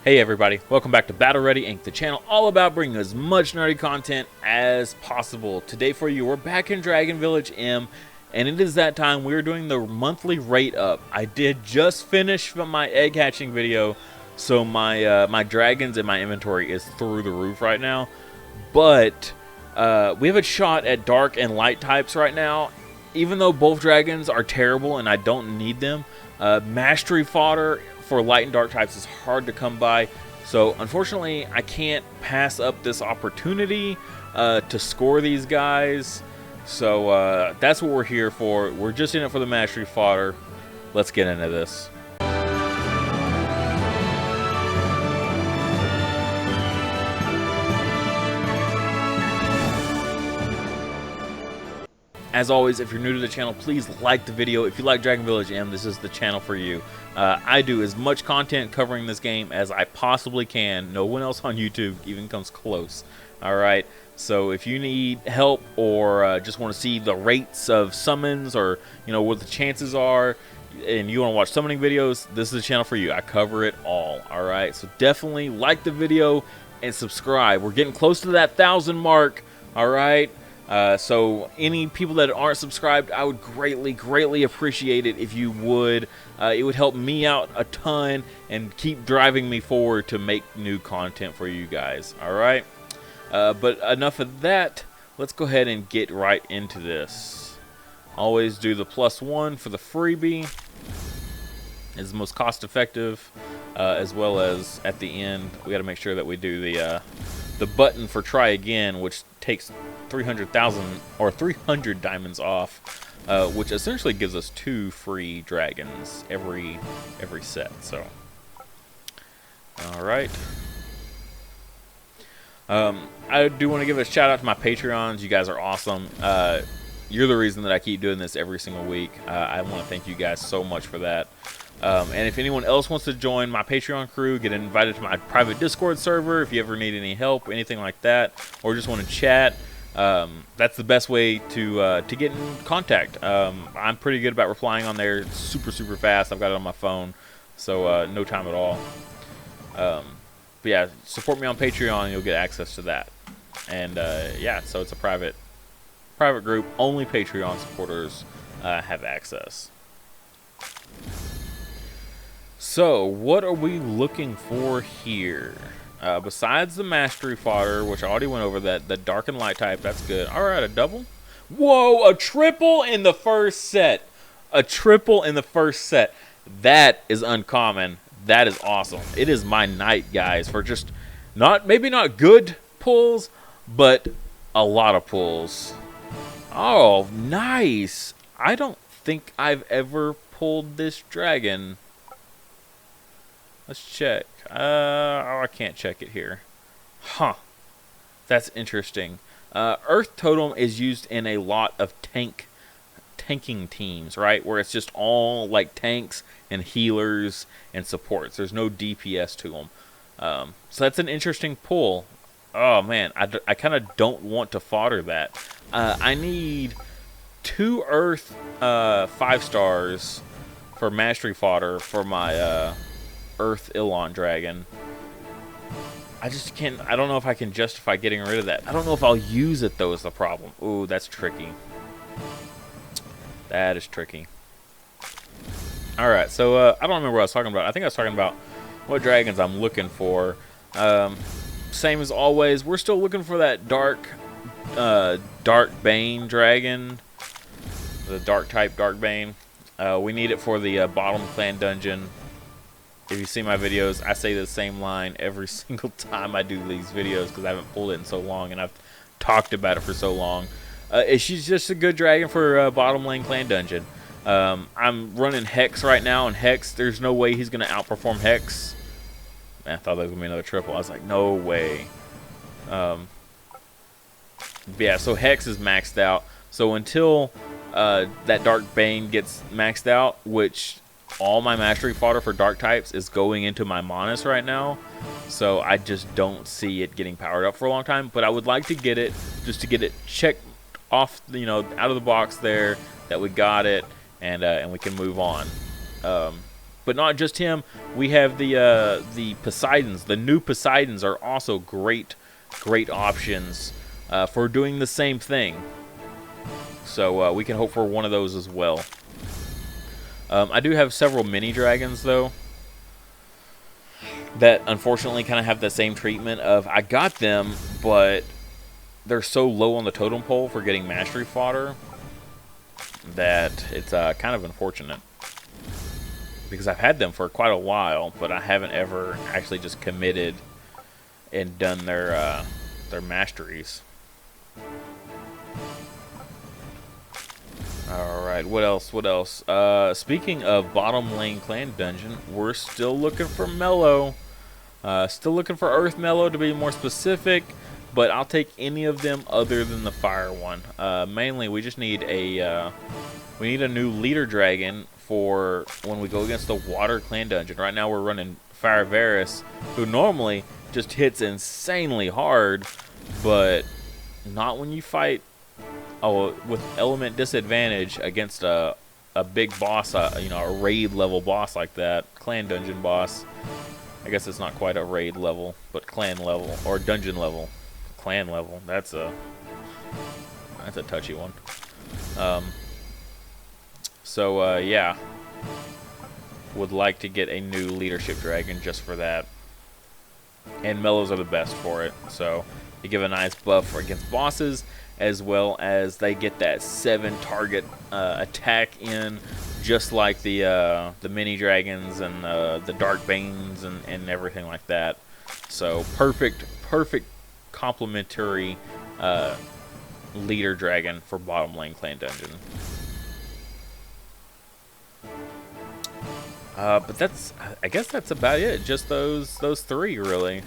Hey everybody, welcome back to Battle Ready Inc., the channel all about bringing as much nerdy content as possible. Today for you, we're back in Dragon Village M, and it is that time. We're doing the monthly rate up. I did just finish my egg hatching video, so my dragons in my inventory is through the roof right now. But we have a shot at dark and light types right now. Even though both dragons are terrible and I don't need them, mastery fodder for light and dark types is hard to come by, so unfortunately I can't pass up this opportunity to score these guys. So that's what we're here for. We're just in it for the mastery fodder. Let's get into this. As always, if you're new to the channel, please like the video. If you like Dragon Village M, this is the channel for you. I do as much content covering this game as I possibly can. No one else on YouTube even comes close. Alright, so if you need help or just want to see the rates of summons, or what the chances are, and you want to watch summoning videos, this is the channel for you. I cover it all. Alright, so definitely like the video and subscribe. We're getting close to that 1,000 mark. Alright. So any people that aren't subscribed, I would greatly appreciate it if you would. It would help me out a ton and keep driving me forward to make new content for you guys. Alright? But enough of that. Let's go ahead and get right into this. Always do the +1 for the freebie. It's the most cost effective, as well as at the end we got to make sure that we do the button for try again, which takes 300,000 or 300 diamonds off, which essentially gives us 2 free dragons every set. So, all right. I do want to give a shout out to my Patreons. You guys are awesome. You're the reason that I keep doing this every single week. I want to thank you guys so much for that. And if anyone else wants to join my Patreon crew, get invited to my private Discord server if you ever need any help, anything like that, or just want to chat, that's the best way to get in contact. I'm pretty good about replying on there super fast. I've got it on my phone, so no time at all. But yeah, support me on Patreon and you'll get access to that. And yeah, so it's a private group. Only Patreon supporters have access. So, what are we looking for here? Besides the mastery fodder, which I already went over, the dark and light type, that's good. Alright, a double? Whoa, a triple in the first set. A triple in the first set. That is uncommon. That is awesome. It is my night, guys, for just maybe not good pulls, but a lot of pulls. Oh, nice. I don't think I've ever pulled this dragon. Let's check. Oh, I can't check it here. Huh. That's interesting. Earth Totem is used in a lot of tanking teams, right? Where it's just all like tanks and healers and supports. There's no DPS to them. So that's an interesting pull. Oh, man. I kind of don't want to fodder that. I need 2 Earth 5 stars for mastery fodder for my... Earth Ilon dragon. I just can't. I don't know if I can justify getting rid of that. I don't know if I'll use it though, is the problem. Ooh, that's tricky. That is tricky. Alright, so I don't remember what I was talking about. I think I was talking about what dragons I'm looking for. Same as always, we're still looking for that dark Bane dragon. The dark type Dark Bane. We need it for the bottom clan dungeon. If you see my videos, I say the same line every single time I do these videos because I haven't pulled it in so long and I've talked about it for so long. She's just a good dragon for bottom lane clan dungeon. I'm running Hex right now, and Hex, there's no way he's going to outperform Hex. Man, I thought that was going to be another triple. I was like, no way. Yeah, so Hex is maxed out. So until that Dark Bane gets maxed out, which... all my mastery fodder for dark types is going into my Monas right now, so I just don't see it getting powered up for a long time. But I would like to get it, just to get it checked off, out of the box there, that we got it, and we can move on. But But not just him. We have the Poseidons. The new Poseidons are also great options for doing the same thing. So we can hope for one of those as well. I do have several mini dragons though that unfortunately kind of have the same treatment of I got them, but they're so low on the totem pole for getting mastery fodder that it's kind of unfortunate. Because I've had them for quite a while, but I haven't ever actually just committed and done their masteries. Alright, what else? What else? Speaking of bottom lane clan dungeon, we're still looking for Mellow. Still looking for Earth Mellow to be more specific, but I'll take any of them other than the fire one. Mainly, we just need a new leader dragon for when we go against the water clan dungeon. Right now we're running Fire Varus, who normally just hits insanely hard, but not when you fight with element disadvantage against a big boss, you know, a raid level boss like that, clan dungeon boss. I guess it's not quite a raid level, but clan level or dungeon level. Clan level. That's a touchy one. Yeah, would like to get a new leadership dragon just for that. And mellows are the best for it, so they give a nice buff against bosses, as well as they get that 7 target attack in, just like the mini dragons and the dark banes and everything like that. So perfect complementary leader dragon for bottom lane clan dungeon. But I guess that's about it. Just those 3 really.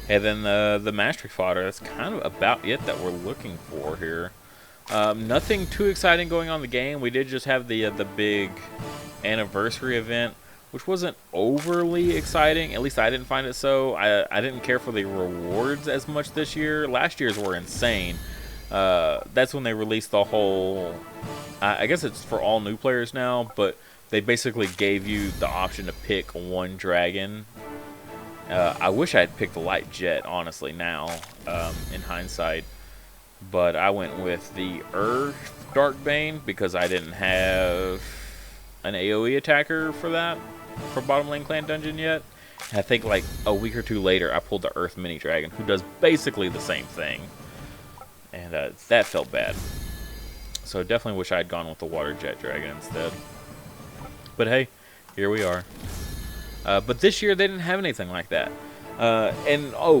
And then the mastery fodder. That's kind of about it that we're looking for here. Nothing too exciting going on in the game. We did just have the big anniversary event, which wasn't overly exciting. At least I didn't find it so. I didn't care for the rewards as much this year. Last year's were insane. That's when they released the whole... I guess it's for all new players now, but they basically gave you the option to pick one dragon. I wish I had picked the light jet, honestly, now, in hindsight. But I went with the Earth Darkbane because I didn't have an AoE attacker for that, for bottom lane clan dungeon yet. And I think like a week or 2 later, I pulled the Earth mini dragon, who does basically the same thing. And that felt bad. So definitely wish I had gone with the water jet dragon instead. But hey, here we are. But this year they didn't have anything like that.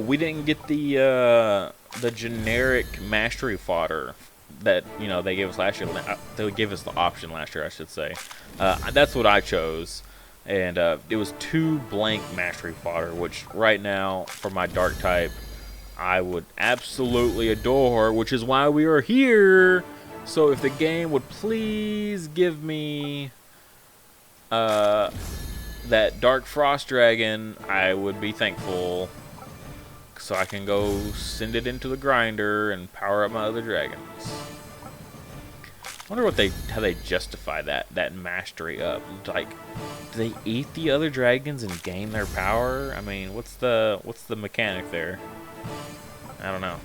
We didn't get the generic mastery fodder that, you know, they gave us last year. They gave us the option last year, I should say. That's what I chose. And it was 2 blank mastery fodder, which right now, for my dark type, I would absolutely adore, which is why we are here. So if the game would please give me that Dark Frost Dragon, I would be thankful, so I can go send it into the grinder and power up my other dragons. I wonder how they justify that mastery up. Like, do they eat the other dragons and gain their power? I mean, what's the mechanic there? I don't know.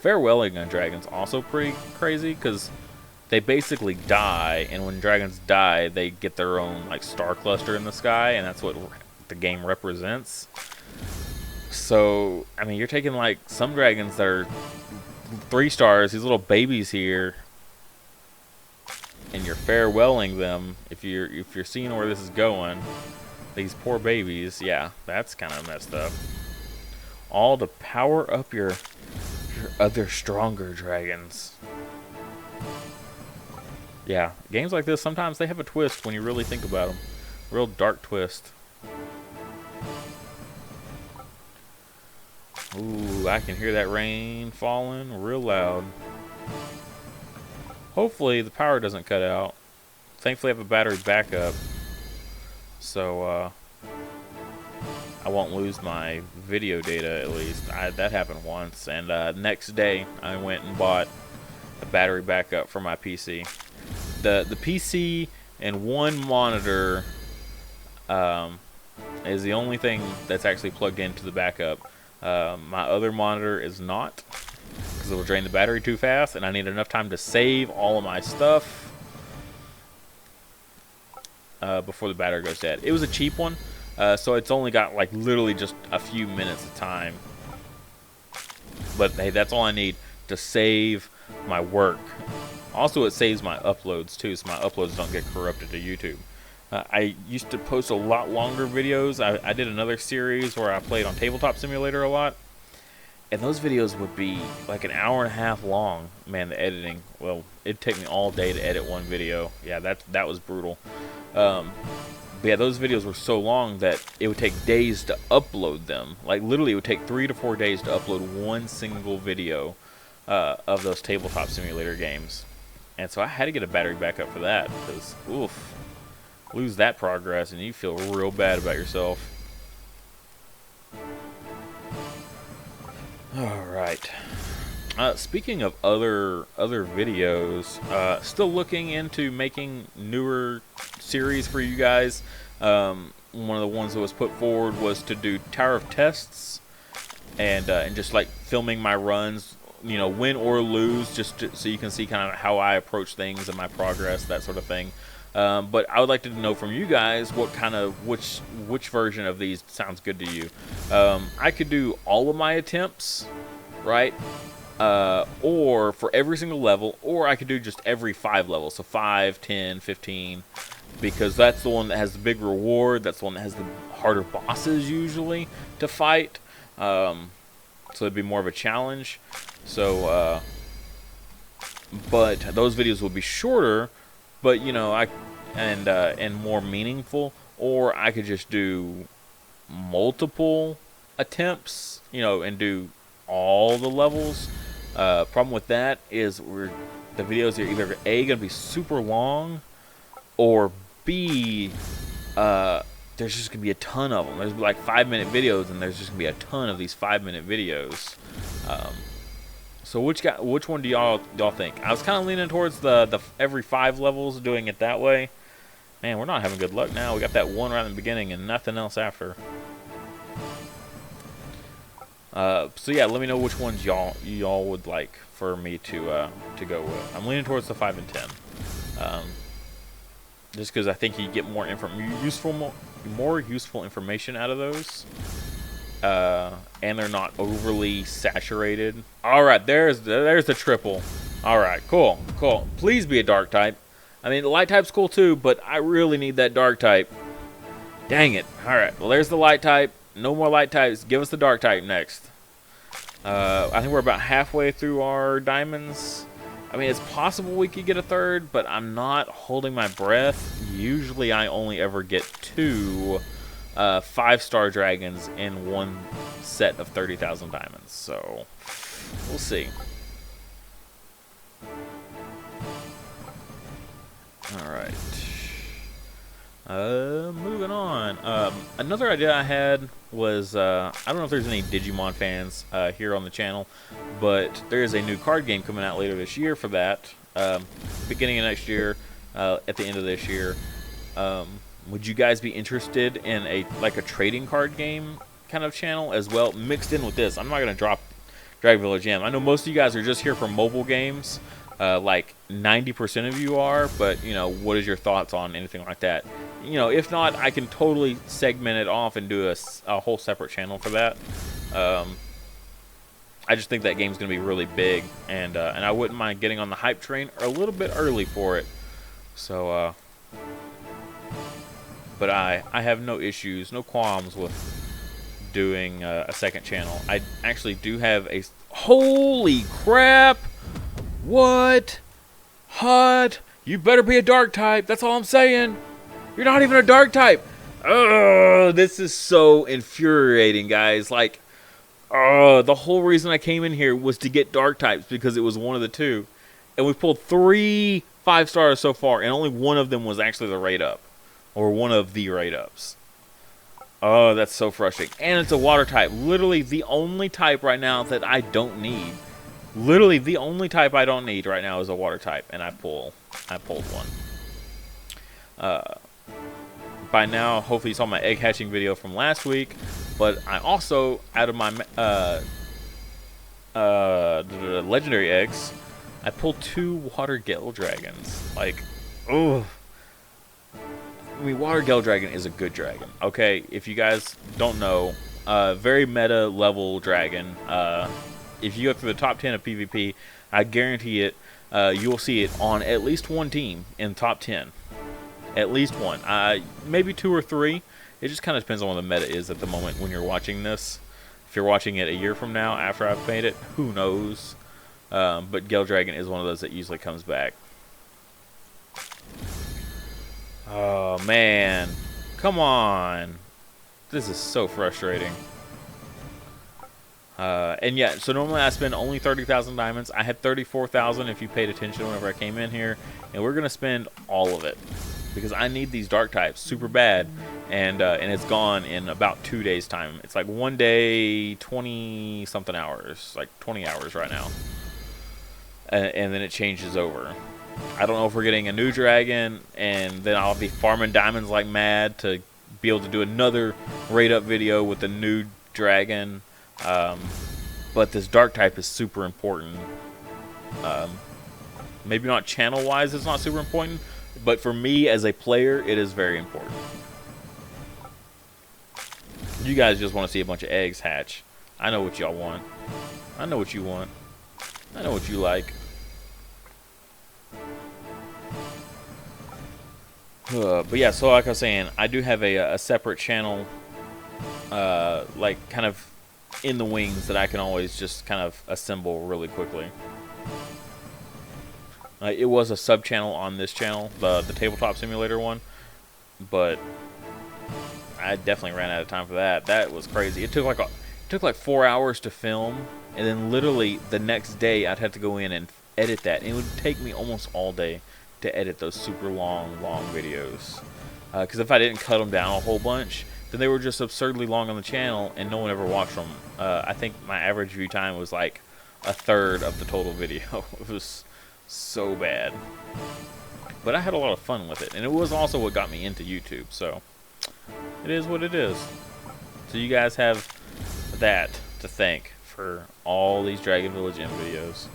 Farewelling on dragons also pretty crazy, because they basically die, and when dragons die, they get their own like star cluster in the sky, and that's what the game represents. So, I mean, you're taking like some dragons that are 3 stars, these little babies here, and you're farewelling them. If you're seeing where this is going, these poor babies, yeah, that's kind of messed up. All to power up your other stronger dragons. Yeah, games like this, sometimes they have a twist when you really think about them. Real dark twist. Ooh, I can hear that rain falling real loud. Hopefully the power doesn't cut out. Thankfully I have a battery backup, so I won't lose my video data at least. That happened once, and next day I went and bought a battery backup for my PC. The PC and one monitor is the only thing that's actually plugged into the backup. My other monitor is not, because it will drain the battery too fast, and I need enough time to save all of my stuff before the battery goes dead. It was a cheap one, so it's only got like literally just a few minutes of time. But hey, that's all I need to save my work. Also, it saves my uploads too, so my uploads don't get corrupted to YouTube. I used to post a lot longer videos. I did another series where I played on Tabletop Simulator a lot, and those videos would be like an hour and a half long. Man, the editing, well, it'd take me all day to edit one video. Yeah, that was brutal. But yeah, those videos were so long that it would take days to upload them. Like literally, it would take 3 to 4 days to upload one single video of those Tabletop Simulator games. And so I had to get a battery backup for that, because oof, lose that progress and you feel real bad about yourself. All right. Speaking of other videos, still looking into making newer series for you guys. One of the ones that was put forward was to do Tower of Tests, and just like filming my runs, you know, win or lose, so you can see kind of how I approach things and my progress, that sort of thing. But I would like to know from you guys what kind of which version of these sounds good to you. I could do all of my attempts, right? Or for every single level, or I could do just every 5 levels, so 5, 10, 15, because that's the one that has the big reward. That's the one that has the harder bosses usually to fight. So it'd be more of a challenge. So, but those videos will be shorter, but you know, and more meaningful. Or I could just do multiple attempts, you know, and do all the levels. Problem with that is the videos are either A, gonna be super long, or B, there's just gonna be a ton of them. There's like 5-minute videos, and there's just gonna be a ton of these 5-minute videos. So which one do y'all think? I was kind of leaning towards the every 5 levels, doing it that way. Man, we're not having good luck now. We got that one right in the beginning and nothing else after. So yeah, let me know which ones y'all would like for me to go with. I'm leaning towards the 5 and 10, just because I think you get more useful information out of those, and they're not overly saturated. All right, there's the triple. All right, cool. Please be a dark type. I mean, the light type's cool too, but I really need that dark type. Dang it. All right, well, there's the light type. No more light types. Give us the dark type next. I think we're about halfway through our diamonds. I mean, it's possible we could get a third, but I'm not holding my breath. Usually I only ever get 2 5-star dragons in one set of 30,000 diamonds. So we'll see. All right. Moving on. Another idea I had was, I don't know if there's any Digimon fans here on the channel, but there is a new card game coming out later this year for that. Beginning of next year, at the end of this year. Would you guys be interested in a trading card game kind of channel as well, mixed in with this? I'm not gonna drop Dragon Village M. I know most of you guys are just here for mobile games. Like 90% of you are, but you know, what is your thoughts on anything like that? You know, if not, I can totally segment it off and do a whole separate channel for that. I just think that game's gonna be really big, and I wouldn't mind getting on the hype train a little bit early for it. So, but I have no issues, no qualms with doing a second channel. I actually do have a... Holy crap! What? Hot? You better be a dark type. That's all I'm saying. You're not even a dark type. Ugh, this is so infuriating, guys. Like, the whole reason I came in here was to get dark types, because it was one of the 2. And we pulled 3 5-stars so far, and only one of them was actually the rate up. Or one of the rate ups. Oh, that's so frustrating. And it's a water type. Literally the only type right now that I don't need. Literally the only type I don't need right now is a water type, and I pulled one. By now, hopefully you saw my egg hatching video from last week. But I also, out of my legendary eggs, I pulled 2 water gale dragons. Like, oh. I mean, water gale dragon is a good dragon. Okay, if you guys don't know, very meta level dragon. If you go through the top 10 of PvP, I guarantee it, you will see it on at least one team in top 10. At least one. Maybe 2 or 3. It just kind of depends on what the meta is at the moment when you're watching this. If you're watching it a year from now after I've made it, who knows? But Gale Dragon is one of those that usually comes back. Oh, man. Come on. This is so frustrating. And yeah, so normally I spend only 30,000 diamonds. I had 34,000 if you paid attention whenever I came in here. And we're going to spend all of it. Because I need these dark types super bad. And it's gone in about 2 days' time. It's like 1 day, 20-something hours. Like 20 hours right now. And then it changes over. I don't know if we're getting a new dragon. And then I'll be farming diamonds like mad to be able to do another raid up video with the new dragon. But this dark type is super important. Maybe not channel wise it's not super important, but for me as a player it is very important. You guys just want to see a bunch of eggs hatch. I know what y'all want. I know what you want. I know what you like. But yeah, so like I was saying, I do have a separate channel, like kind of in the wings that I can always just kind of assemble really quickly. It was a sub channel on this channel, the tabletop simulator one, but I definitely ran out of time for that. That was crazy. It took like 4 hours to film, and then literally the next day I'd have to go in and edit that. And it would take me almost all day to edit those super long videos. Because if I didn't cut them down a whole bunch, then they were just absurdly long on the channel, and no one ever watched them. I think my average view time was like 1/3 of the total video. It was so bad. But I had a lot of fun with it, and it was also what got me into YouTube, so it is what it is. So you guys have that to thank for all these Dragon Village M videos.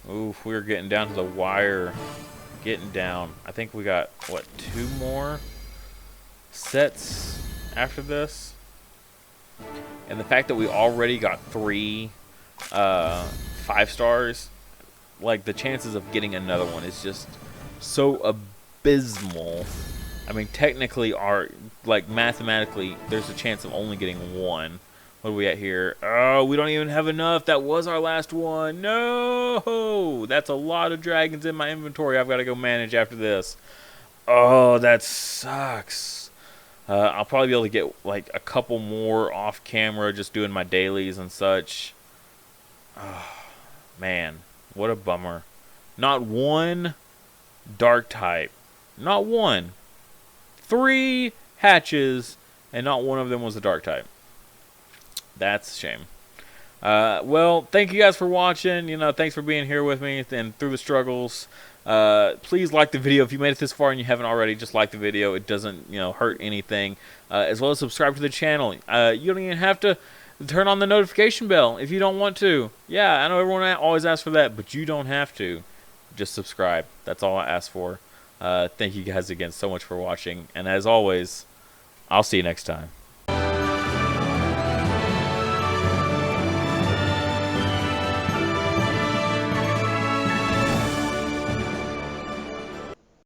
Oof, we're getting down to the wire. Getting down. I think we got, what, 2 more sets after this? And the fact that we already got 3 5 stars, like the chances of getting another one is just so abysmal. I mean, technically, like mathematically, there's a chance of only getting 1. What are we at here? Oh, we don't even have enough. That was our last one. No! That's a lot of dragons in my inventory I've got to go manage after this. Oh, that sucks. I'll probably be able to get like a couple more off camera just doing my dailies and such. Oh, man. What a bummer. Not one dark type. Not one. 3 hatches, and not one of them was a dark type. That's a shame. Well, thank you guys for watching. You know, thanks for being here with me and through the struggles. Please like the video if you made it this far and you haven't already. Just like the video. It doesn't, hurt anything. As well as subscribe to the channel. You don't even have to turn on the notification bell if you don't want to. Yeah, I know everyone always asks for that, but you don't have to. Just subscribe. That's all I ask for. Thank you guys again so much for watching. And as always, I'll see you next time.